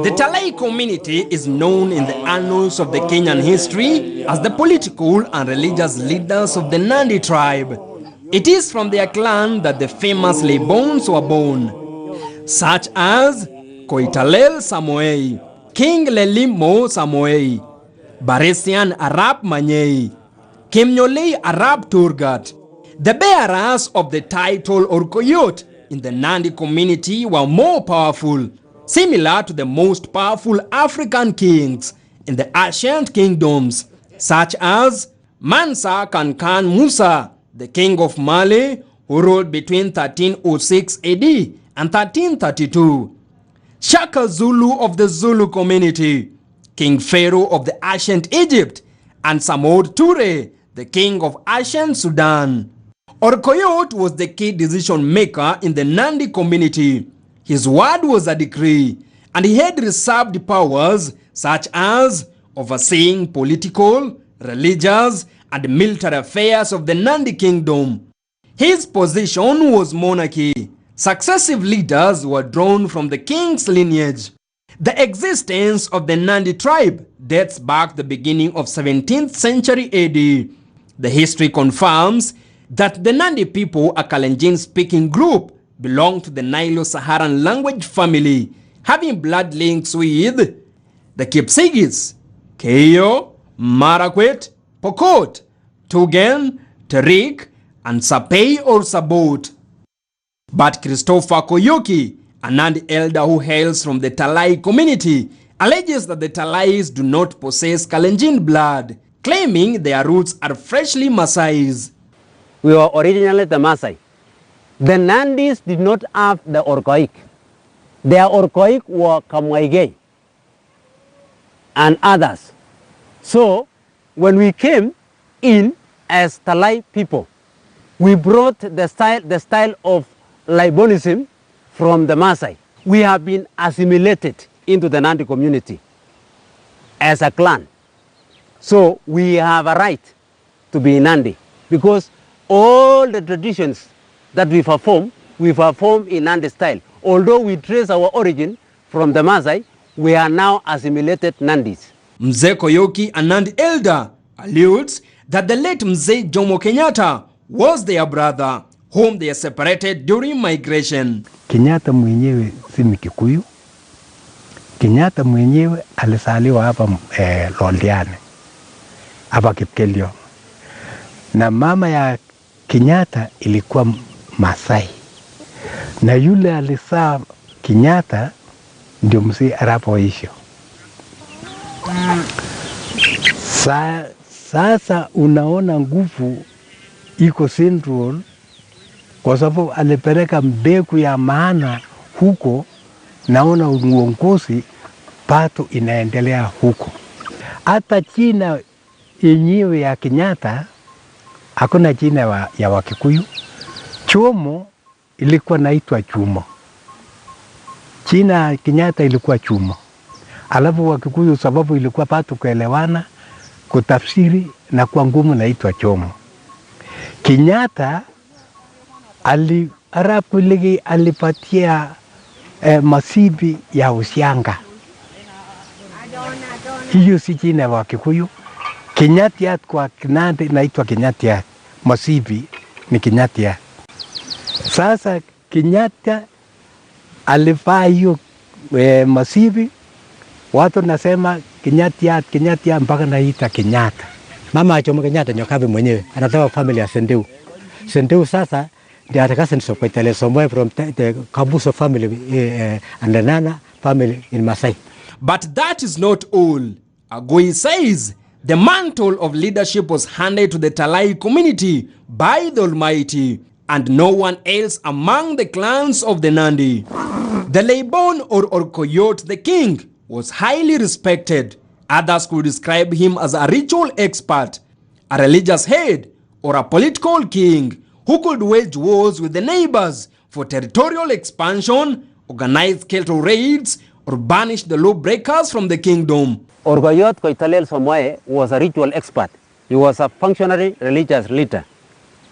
The Talai community is known in the annals of the Kenyan history as the political and religious leaders of the Nandi tribe. It is from their clan that the famous Lebons were born, such as Koitalel Samoei, King Lelimo Samoei, Baresian Arab Manyei, Kemnyolei Arab Turgat. The bearers of the title or Koyot in the Nandi community were more powerful, similar to the most powerful African kings in the ancient kingdoms, such as Mansa Kankan Musa, the king of Mali, who ruled between 1306 AD and 1332. Shaka Zulu of the Zulu community, King Pharaoh of the ancient Egypt, and Samod Ture, the king of ancient Sudan. Orkoyot was the key decision maker in the Nandi community. His word was a decree, and he had reserved powers such as overseeing political, religious, and military affairs of the Nandi kingdom. His position was monarchy. Successive leaders were drawn from the king's lineage. The existence of the Nandi tribe dates back to the beginning of 17th century AD. The history confirms that the Nandi people, a Kalenjin-speaking group, belong to the Nilo-Saharan language family, having blood links with the Kipsigis, Keyo, Marakwet, Pokot, Tugen, Tarik, and Sapei or Sabot. But Christopher Koyoki, a Nandi elder who hails from the Talai community, alleges that the Talais do not possess Kalenjin blood, claiming their roots are freshly Maasais. We were originally the Maasai. The Nandis did not have the Orkoik. Their Orkoik were Kamwaigei and others. So when we came in as Talai people, we brought the style of Libonism from the Maasai. We have been assimilated into the Nandi community as a clan. So we have a right to be Nandi because all the traditions that we perform in Nandi style. Although we trace our origin from the Maasai, we are now assimilated Nandis. Mzee Koyoki, a Nandi elder, alludes that the late Mzee Jomo Kenyatta was their brother, whom they separated during migration. Kenyatta mwenyewe si Mkikuyu. Kenyatta mwenyewe alizaliwa hapa Londiani, hapa Kipkelio. Na mama ya Kenyatta ilikuwa Masai. Na yule alizaa Kenyatta ndio mzee anapoishi. Sasa unaona nguvu iko Central kwa sababu alipeleka mbegu ya maana huko. Naona uongozi pato inaendelea huko. Hata China yenyewe ya Kenyatta hakuna China ya Wakikuyu. Chomo ilikuwa naitwa Chumo. China Kenyatta ilikuwa Chumo. Alafu Wakikuyu sababu ilikuwa pato kuelewana, kutafsiri na kwa ngumu naitwa Chomo. Kenyatta Arabu ligi alipatia masibi ya usianga. Hiyo si China wa Kikuyu. Kenyatta kwa Nandi naitwa Kenyatta, masibi ni Kenyatta. Sasa Kenyatta alifaa hiyo masibi, watu nasema Kenyatta mpaka naita Kenyatta. Mama Jomo Kenyatta nyokabe mwenyewe anatoka family ya Sendeu. Sendeu sasa they are cousins of Koitalel somewhere from the Kabuso family and the Nana family in Masai. But that is not all. Agui says the mantle of leadership was handed to the Talai community by the Almighty. and no one else among the clans of the Nandi. The Leibon or Orkoyot the king was highly respected. Others could describe him as a ritual expert, a religious head, or a political king who could wage wars with the neighbors for territorial expansion, organize cattle raids, or banish the lawbreakers from the kingdom. Orkoyot Koitalel Somoe was a ritual expert. He was a functionary religious leader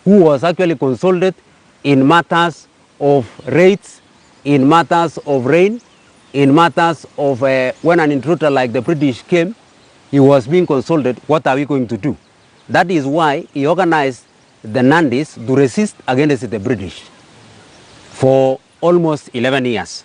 who was actually consulted in matters of raids, in matters of rain, in matters of when an intruder like the British came, he was being consulted, what are we going to do? That is why he organized the Nandis to resist against the British for almost 11 years.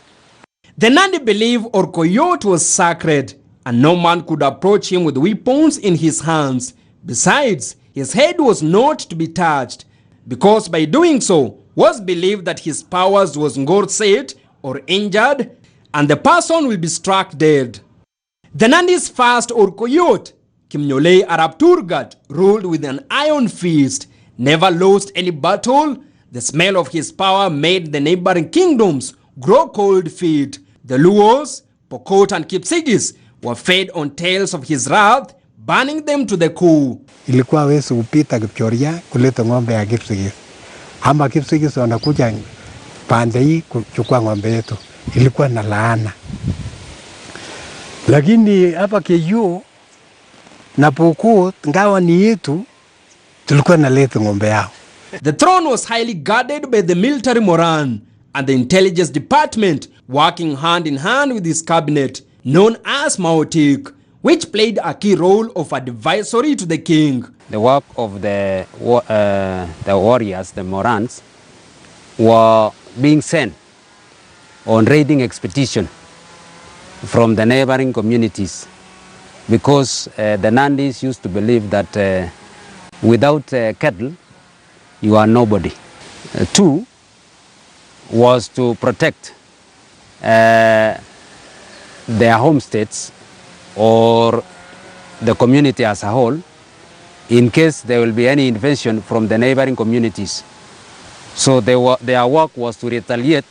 The Nandi believed Orkoyot was sacred, and no man could approach him with weapons in his hands. Besides, his head was not to be touched, because by doing so, was believed that his powers was ngorset or injured, and the person will be struck dead. The Nandi's first Orkoyot, Kimnyolei Arab Turgat, ruled with an iron fist, never lost any battle. The smell of his power made the neighboring kingdoms grow cold feet. The Luos, Pokot and Kipsigis were fed on tales of his wrath, burning them to the coal. Ilikuwa wezi upita Kipchoria kuleta ng'ombe ya Kipsigis. Ama Kipsigis wanakuja pande hii kuchukua ng'ombe yetu. Ilikuwa na laana. Lakini hapa Keyo na Pokot ngawa ni yetu, tulikuwa naleta ng'ombe yao. The throne was highly guarded by the military Moran and the intelligence department, working hand in hand with his cabinet, known as Maotik, which played a key role of advisory to the king. The work of the warriors, the Morans, were being sent on raiding expedition from the neighboring communities, because the Nandis used to believe that without cattle, you are nobody. Two was to protect their homesteads or the community as a whole in case there will be any invasion from the neighboring communities. So their work was to retaliate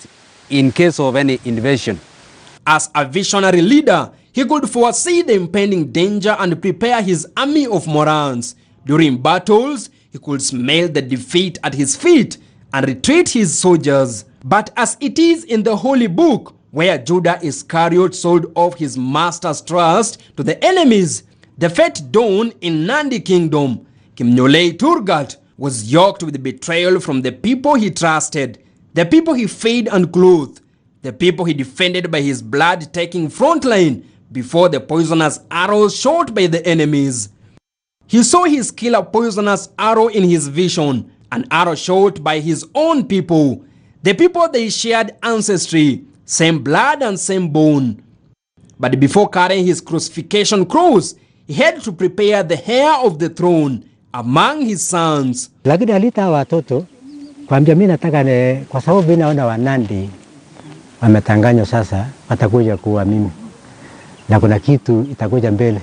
in case of any invasion. As a visionary leader, he could foresee the impending danger and prepare his army of Morans. During battles, he could smell the defeat at his feet and retreat his soldiers. But as it is in the Holy Book, where Judah Iscariot sold off his master's trust to the enemies, the fate dawned in Nandi kingdom. Kimnyolei Turgat was yoked with betrayal from the people he trusted, the people he fed and clothed, the people he defended by his blood-taking frontline before the poisonous arrows shot by the enemies. He saw his killer poisonous arrow in his vision, an arrow shot by his own people, the people they shared ancestry, same blood and same bone. But before carrying his crucifixion cross, he had to prepare the heir of the throne among his sons. Lakini alita watoto kwambia mimi nataka kwa sababu mimi naona Wanandi wametanganywa sasa, watakuja kuwa mimi na kuna kitu itakuja mbele.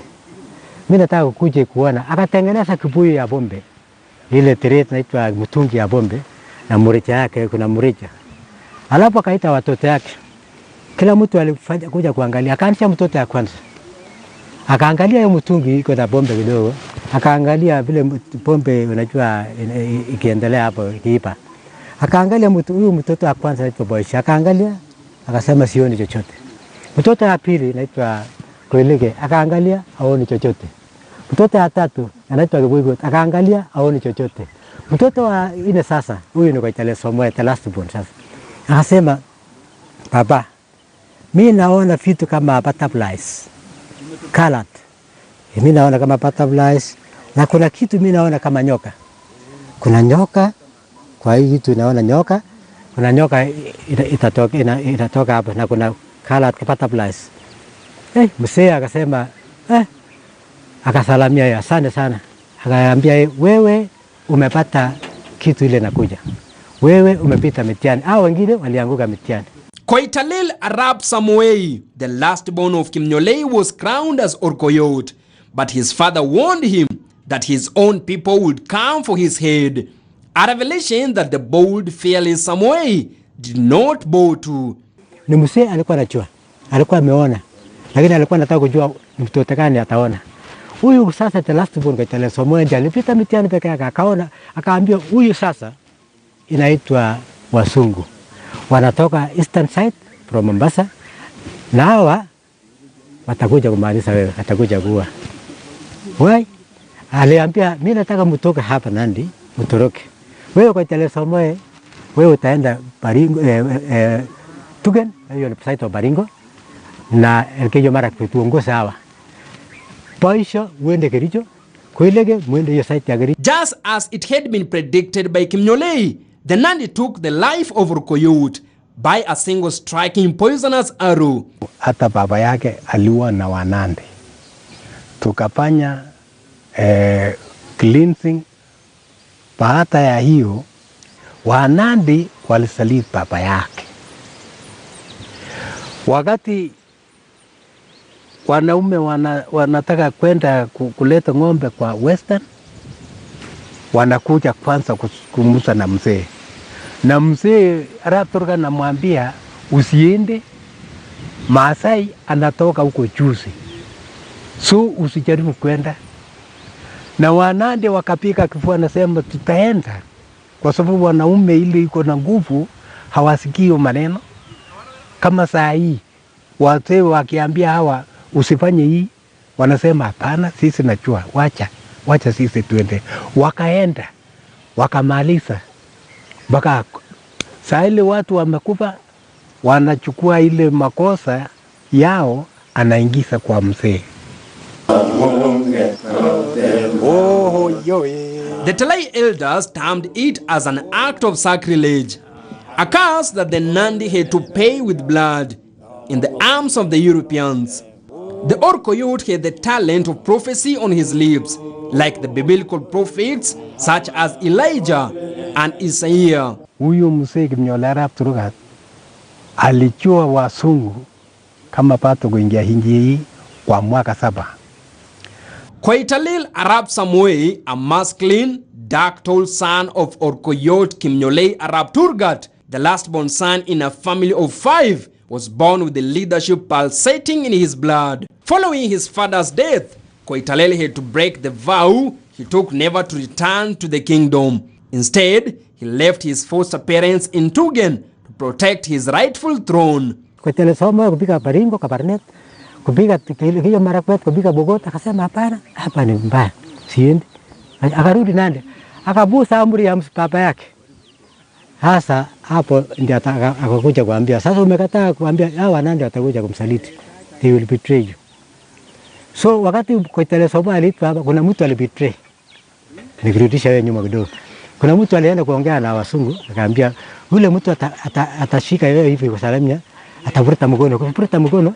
Mimi nataka kuje kuona. Akatengeneza kibuyu ya bombe, ile tireti inaitwa mtungi ya bombe na mrija yake, kuna mrija. Alafu akaita watoto yake, kila mtu alifanya kuja kuangalia. Akaanza mtoto ya kwanza, akaangalia hiyo mtungi iko na bombe kidogo, akaangalia vile bombe unajua ikiendelea hapo ikiipa. Akaangalia huyu mtoto wa kwanza anaitwa Boisha, akaangalia akasema sioni chochote. Mtoto wa pili anaitwa Koilege, akaangalia haoni chochote. Mtoto wa tatu anaitwa Gwigo, akaangalia haoni chochote. Mtoto wa nne sasa, huyu ni Koitale Somoe, the last born sasa. Akasema, baba, mimi naona vitu kama butterflies, colored. Mimi naona kama butterflies, na kuna kitu mimi naona kama nyoka. Kuna nyoka, kwa hiyo kitu naona nyoka, kuna nyoka itatoka hapa, na kuna colored butterflies. Mzee akasema, akasalamia yeye, asante sana. Akaambia wewe umepata kitu ile nakuja. Wewe umepita mitihani. Hao wengine walianguka mitihani. Koitalel Arab Samoei, the last born of Kimnyolei, was crowned as Orkoyot, but his father warned him that his own people would come for his head. A revelation that the bold, fearless Samoei did not bow to. Ni mzee alikuwa anajua, alikuwa ameona, lakini alikuwa anataka kujua mtoto gani ataona. Huyu sasa the last born Koitalel Samoei ndiye alipita mitihani peke yake, akaona, akaambia huyu sasa inaitwa Wasungu. Wanatoka eastern side from Mombasa, na hawa watakuja kumaliza wewe, atakuja kuua. Why? Aliambia mimi nataka mtoke hapa Nandi, mtoroke. Wewe Koitalel Samoei, wewe utaenda Baringo, Tugen, hiyo ni site wa Baringo, na Elgeyo Marakwet tuongoza hawa. Paisha uende Kericho, Koilege muende hiyo site ya Kericho. Just as it had been predicted by Kimnyolei, the Nandi took the life of Orkoiyot by a single striking poisonous arrow. Hata baba yake aliwa na Wanandi. Tukafanya cleansing. Baada ya hiyo Wanandi walisaliti baba yake. Wakati wanaume wanataka kwenda kuleta ng'ombe kwa Western, wanakuja kwanza kumusa na mzee. Na mzee Arap Turkana anamwambia usiende, Maasai anatoka huko juzi, so usijaribu kwenda. Na Wanandi wakapika kifua, nasema tutaenda, kwa sababu wanaume ili iko na nguvu hawasikii maneno. Kama saa hii wazee wakiambia hawa usifanye hii, wanasema hapana, sisi najua, wacha sisi tuende. Wakaenda, wakamaliza. Baka saa ile watu wamekufa, wanachukua ile makosa yao, anaingiza kwa mzee. The Talai elders termed it as an act of sacrilege, a curse that the Nandi had to pay with blood in the arms of the Europeans. The Orkoiyot had the talent of prophecy on his lips, like the biblical prophets such as Elijah and Isaiah. Huyu mzee Kimnyolei Arap Turkana alijua Wasungu kama pato kuingia nchi hii kwa mwaka 7. Koitalel Arap Samoei, a masculine, dark-tall son of Orkoiyot Kimnyolei Arap Turkana, the last-born son in a family of 5, was born with the leadership pulsating in his blood. Following his father's death, Koitalel had to break the vow he took never to return to the kingdom. Instead, he left his foster parents in Tugen to protect his rightful throne. Koitalel Samoei kupika Baringo, Kabarnet, kupika Elgeyo Marakwet, kupika Bogota, akasema hapana, hapa ni mbaya, siendi. Akarudi Nandi, akabusa amri ya baba yake. Hasa hapo ndio akakuja kuambia, sasa umekataa kuambia hawa Nandi watakuja kumsaliti, they will betray you. So wakati Koitalel Samoei aliitwa hapa, kuna mtu alibetray. Nikirudisha wewe nyuma kidogo. Kuna mtu alienda kuongea na Wasungu, akaambia yule mtu atashika wewe hivi kwa salamia, atavuta mkono,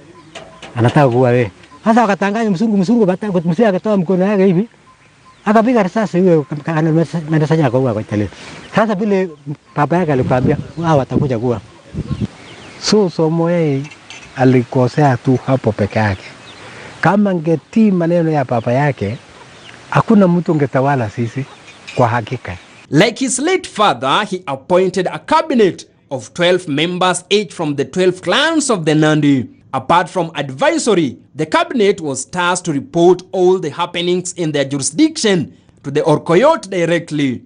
anataka kuua wewe. Sasa wakatanganya msungu mzee akatoa mkono yake hivi, akapiga risasi yule anasanya kuua Koitalel. Sasa vile baba yake alikwambia hao watakuja kuua. So Samoei alikosea tu hapo peke yake. Kama ngetii maneno ya baba yake, hakuna mtu ngetawala sisi kwa hakika. Like his late father, he appointed a cabinet of 12 members, each from the 12 clans of the Nandi. Apart from advisory, the cabinet was tasked to report all the happenings in their jurisdiction to the Orkoiyot directly.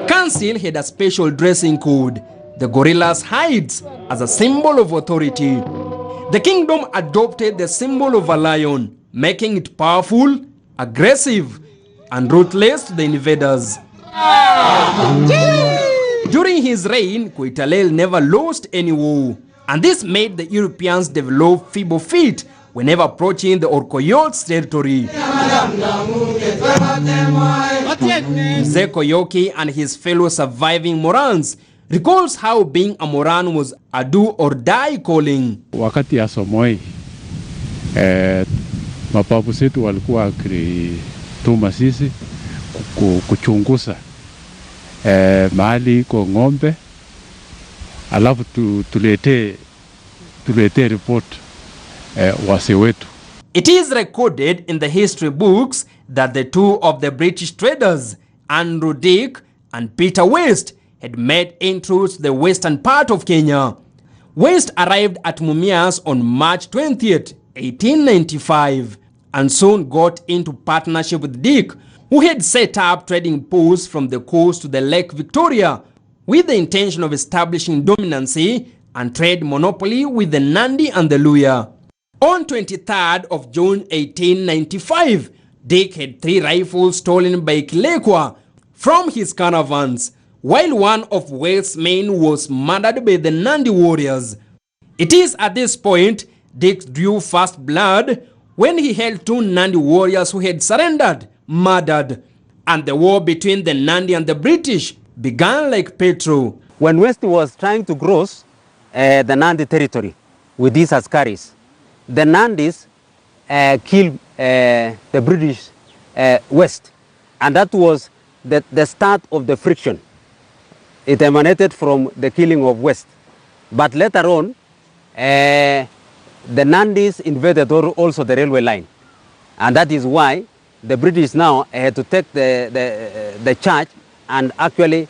Council had a special dressing code, the gorilla's hides, as a symbol of authority. The kingdom adopted the symbol of a lion, making it powerful, aggressive, and ruthless to the invaders. During his reign, Koitalel never lost any war, and this made the Europeans develop feeble feet whenever approaching the Orkoiyot's territory. Mzee Koyoki and his fellow surviving Morans recalls how being a Moran was a do or die calling. Wakati ya Samoei, mababu zetu walikuwa wakituma sisi kuchunguza mahali iko ng'ombe, alafu tuletee report wase wetu. It is recorded in the history books that the two of the British traders, Andrew Dick and Peter West, had made inroads to the western part of Kenya. West arrived at Mumias on March 20th, 1895, and soon got into partnership with Dick, who had set up trading posts from the coast to the Lake Victoria with the intention of establishing dominancy and trade monopoly with the Nandi and the Luhya. On 23rd of June 1895, Dick had 3 rifles stolen by Kilekwa from his caravans, while one of West's men was murdered by the Nandi warriors. It is at this point Dick drew first blood when he held 2 Nandi warriors who had surrendered, murdered, and the war between the Nandi and the British began like petrol. When West was trying to cross the Nandi territory with these Askaris, the Nandis killed the British West, and that was the start of the friction. It emanated from the killing of West. But later on, the Nandis invaded also the railway line, and that is why the British now had to take the charge and actually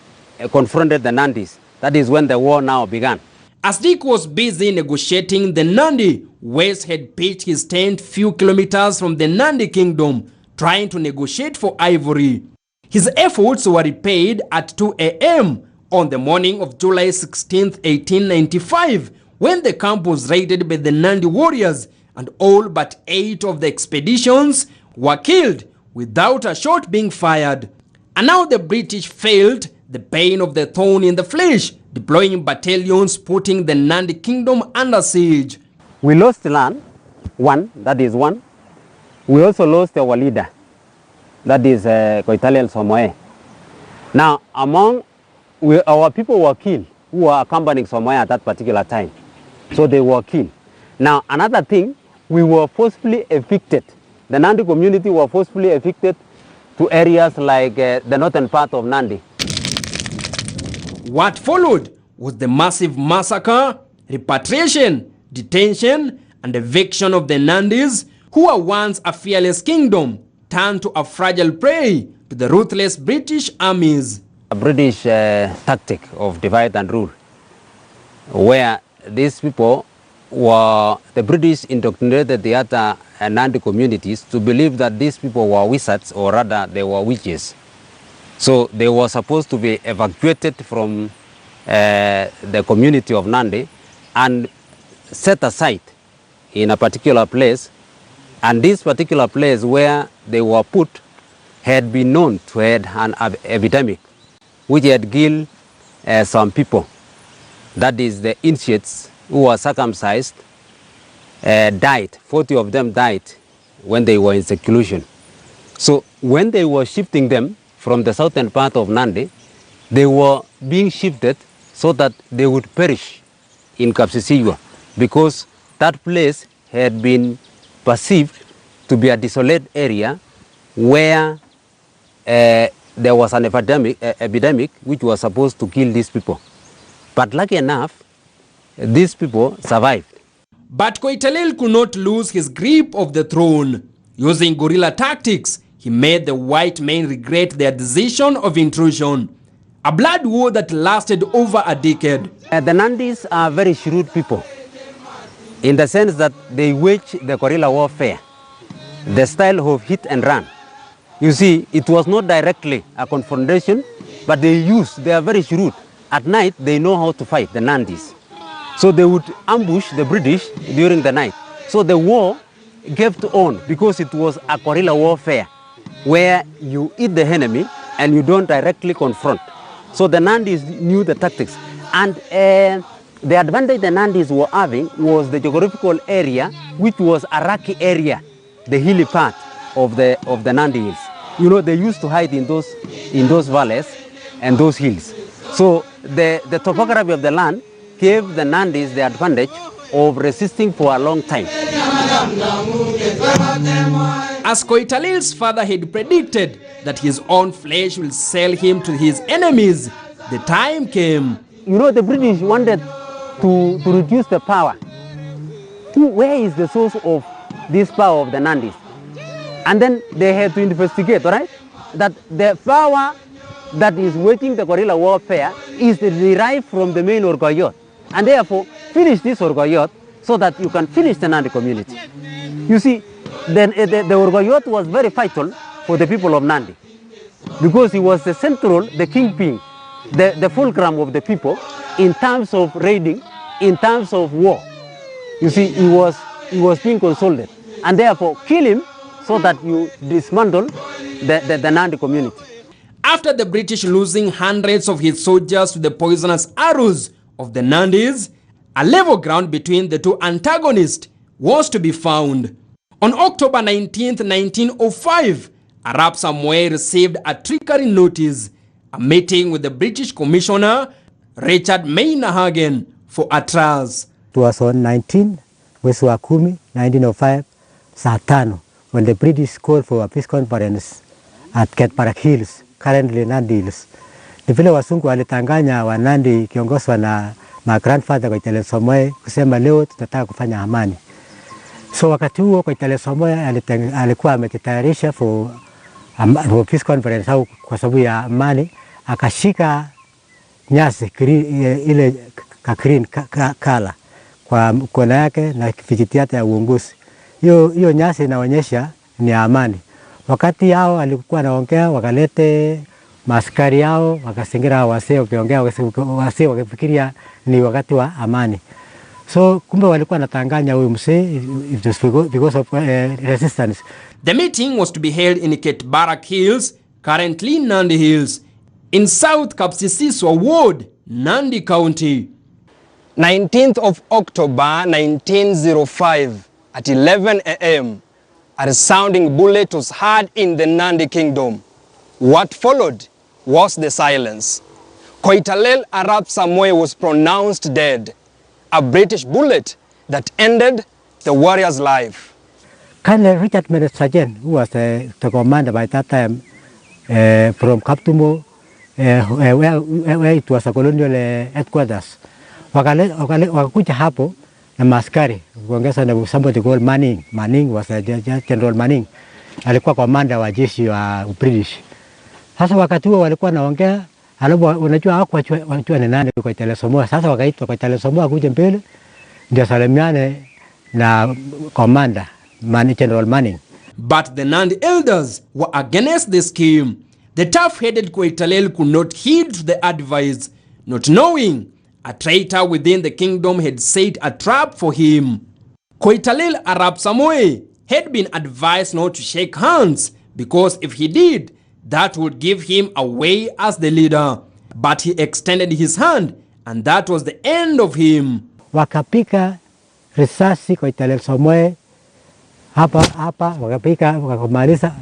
confronted the Nandis. That is when the war now began. As Dick was busy negotiating the Nandi, West had pitched his tent few kilometers from the Nandi kingdom, trying to negotiate for ivory. His efforts were repaid at 2 a.m. on the morning of July 16, 1895, when the camp was raided by the Nandi warriors, and all but 8 of the expeditions were killed without a shot being fired. And now the British felt the pain of the thorn in the flesh, deploying battalions, putting the Nandi kingdom under siege. We lost land, that is one. We also lost our leader, that is Koitalel Somoe. Now, our people were killed who were accompanying Somoe at that particular time. So they were killed. Now, another thing, we were forcibly evicted. The Nandi community were forcibly evicted to areas like the northern part of Nandi. What followed was the massive massacre, repatriation, detention, and eviction of the Nandis, who were once a fearless kingdom, turned to a fragile prey to the ruthless British armies. A British tactic of divide and rule, where these people were, the British indoctrinated the other Nandi communities to believe that these people were wizards, or rather they were witches. So they were supposed to be evacuated from the community of Nandi and set aside in a particular place. And this particular place where they were put had been known to have an epidemic which had killed some people. That is, the initiates who were circumcised died. 40 of them died when they were in seclusion. So when they were shifting them from the southern part of Nandi, they were being shifted so that they would perish in Kapsisiywa, because that place had been perceived to be a desolate area where there was an epidemic which was supposed to kill these people. But lucky enough, these people survived. But Koitalel could not lose his grip of the throne. Using guerrilla tactics, he made the white men regret their decision of intrusion. A blood war that lasted over a decade. The Nandis are very shrewd people, in the sense that they wage the guerrilla warfare, the style of hit and run. You see, it was not directly a confrontation, but they are very shrewd. At night, they know how to fight, the Nandis. So they would ambush the British during the night. So the war kept on because it was a guerrilla warfare where you eat the enemy and you don't directly confront. So the Nandis knew the tactics. And the advantage the Nandis were having was the geographical area, which was a rocky area, the hilly part of the Nandi hills. You know, they used to hide in those valleys and those hills. So the topography of the land gave the Nandis the advantage of resisting for a long time. As Koitalel's father had predicted that his own flesh will sell him to his enemies, the time came. You know, the British wanted to reduce the power. Where is the source of this power of the Nandis. And then they had to investigate, all right, that the power that is waging the guerrilla warfare is derived from the main Orgoyot. And therefore, finish this Orgoyot so that you can finish the Nandi community. You see, the Orgoyot was very vital for the people of Nandi because he was the central, the kingpin, the fulcrum of the people in terms of raiding, in terms of war. You see, he was being consulted. And therefore, kill him so that you dismantle the Nandi community. After the British losing hundreds of his soldiers to the poisonous arrows of the Nandis, a level ground between the two antagonists was to be found. On October 19, 1905, Arap Samoei received a trickery notice, a meeting with the British Commissioner Richard Mainahagen for a truce. It was on 19 mwezi wa 10 1905 saa 5 when the British called for a peace conference at Ketparak Hills, currently Nandi Hills. Ni vile wasungu walitanganya wa Nandi kiongozwa na grandfather Koitalel Samoei kusema leo tutataka kufanya amani. So wakati huo Koitalel Samoei alikuwa amejitayarisha for peace conference au kwa sababu ya amani, akashika nyasi ile green kala kwa mkono yake na vijiti yake ya uongozi. Hiyo nyasi inaonyesha ni amani. Wakati hao walikuwa naongea, wakalete maskari yao, wakasingira wasee wakiongea, wasee wakifikiria ni wakati wa amani. So kumbe walikuwa natanganya huyu msee because of resistance. The meeting was to be held in Ketparak Hills, currently Nandi Hills, in South Kapsisiswa Ward, Nandi County. 19th of October 1905 at 11 a.m. a resounding bullet was heard in the Nandi Kingdom. What followed was the silence. Koitalel Arap Samoei was pronounced dead, a British bullet that ended the warrior's life. Colonel Richard Sergeant, who was the commander by that time from Kaptumo, where it was a colonial headquarters, wakakuja hapo na maskari kuongeza na somebody called Manning. Manning was General Manning, alikuwa commander wa jeshi wa British. Sasa wakati huo walikuwa naongea, alafu unajua hawakuwa ni nani Koitalel Samoei. Sasa wakaitwa Koitalel Samoei akuje mbele ndio salimiane na commander General Manning. But the Nandi elders were against the scheme. The tough-headed Koitalel could not heed to the advice, not knowing a traitor within the kingdom had set a trap for him. Koitalel Arap Samoei had been advised not to shake hands because if he did, that would give him away as the leader. But he extended his hand and that was the end of him. Wakapika risasi Koitalel Samoei hapa wakapika wakamaliza.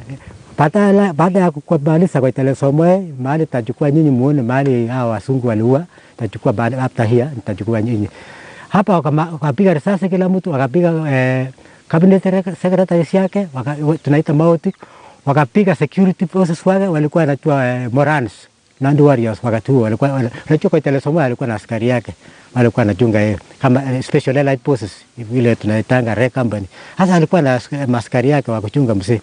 Baada ya kumaliza Koitalel Samoei, mahali tajukua nyinyi muone mahali hao wasungu waliua, tajukua baada after here nitajukua nyinyi. Hapa wakapiga risasi kila mtu, wakapiga cabinet secretary yake, tunaita mauti, wakapiga security forces wake walikuwa wanatoa Morans, Nandi warriors wakati huo walikuwa wanachukua Koitalel Samoei alikuwa na askari yake, walikuwa wanachunga yeye kama special allied forces vile tunaitanga Red Company. Hasa alikuwa na askari yake wa kuchunga msee.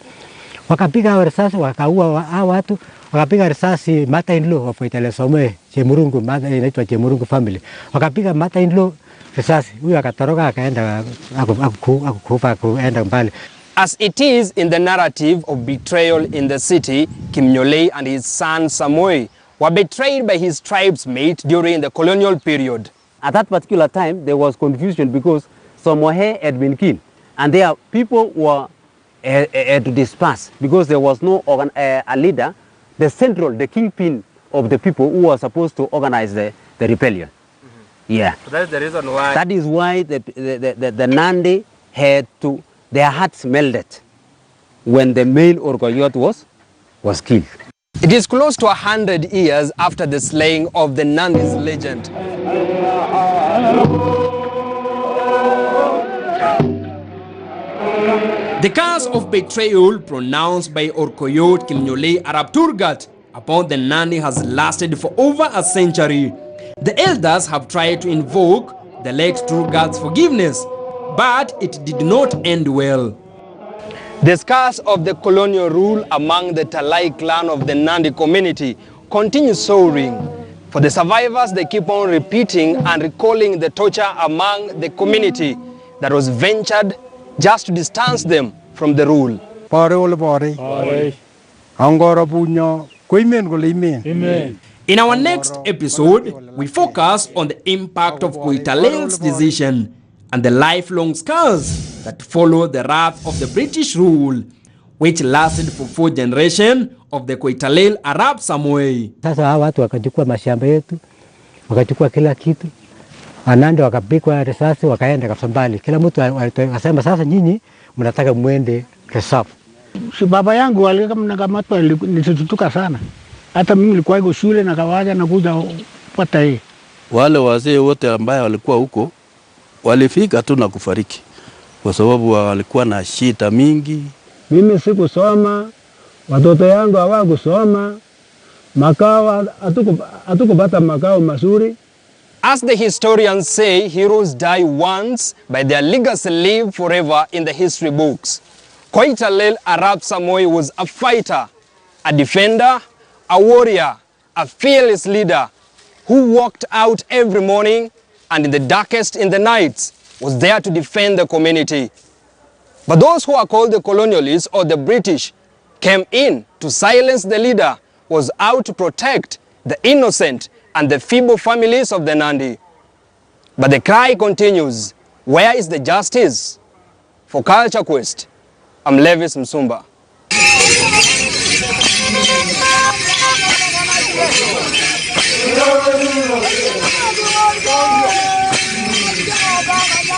Wakapiga risasi wakaua hao watu, wakapiga risasi mother-in-law of Koitalel Samoei, Chemurungu, inaitwa Chemurungu family. Wakapiga mother-in-law risasi, huyo akatoroka akaenda akukufa kuenda mbali. As it is in the narrative of betrayal in the city, Kimnyolei and his son Samoei were betrayed by his tribesmates during the colonial period. At that particular time, there was confusion because Samoei had been killed and their people were to disperse because there was no a leader, the central, the kingpin of the people who was supposed to organize the rebellion. Yeah. So that's the reason why. That is why the Nandi had to, their hearts melted when the male Orgoyot was killed. It is close to 100 years after the slaying of the Nandi's legend. The curse of betrayal pronounced by Orkoyot Kimnyolei Arap Turgat upon the Nandi has lasted for over a century. The elders have tried to invoke the late Turgat's forgiveness, but it did not end well. The scars of the colonial rule among the Talai clan of the Nandi community continue soaring. For the survivors, they keep on repeating and recalling the torture among the community that was ventured just to distance them from the rule. Amen. In our next episode, we focus on the impact of Koitalel's decision and the lifelong scars that follow the wrath of the British rule, which lasted for 4 generations of the Koitalel Arab Samoei. Sasa hawa watu wakachukua mashamba yetu, wakachukua kila kitu, Wanandi wakapigwa risasi wakaenda kabisa mbali. Kila mtu akasema sasa nyinyi mnataka muende reserve. Si baba yangu walikamatwa, nilitutuka sana. Hata mimi nilikuwa iko shule na kawaja na kuja kupata hii. Wale wazee wote ambao walikuwa huko walifika tu na kufariki kwa sababu walikuwa na shida mingi. Mimi sikusoma, watoto yangu hawakusoma, makao hatukupata makao mazuri. As the historians say, heroes die once, but their legacy live forever in the history books. Koitalel Arab Samoei was a fighter, a defender, a warrior, a fearless leader who walked out every morning and in the darkest in the nights was there to defend the community. But those who are called the colonialists or the British came in to silence the leader, was out to protect the innocent and the feeble families of the Nandi. But the cry continues, where is the justice? For Culture Quest, I'm Levis Msumba.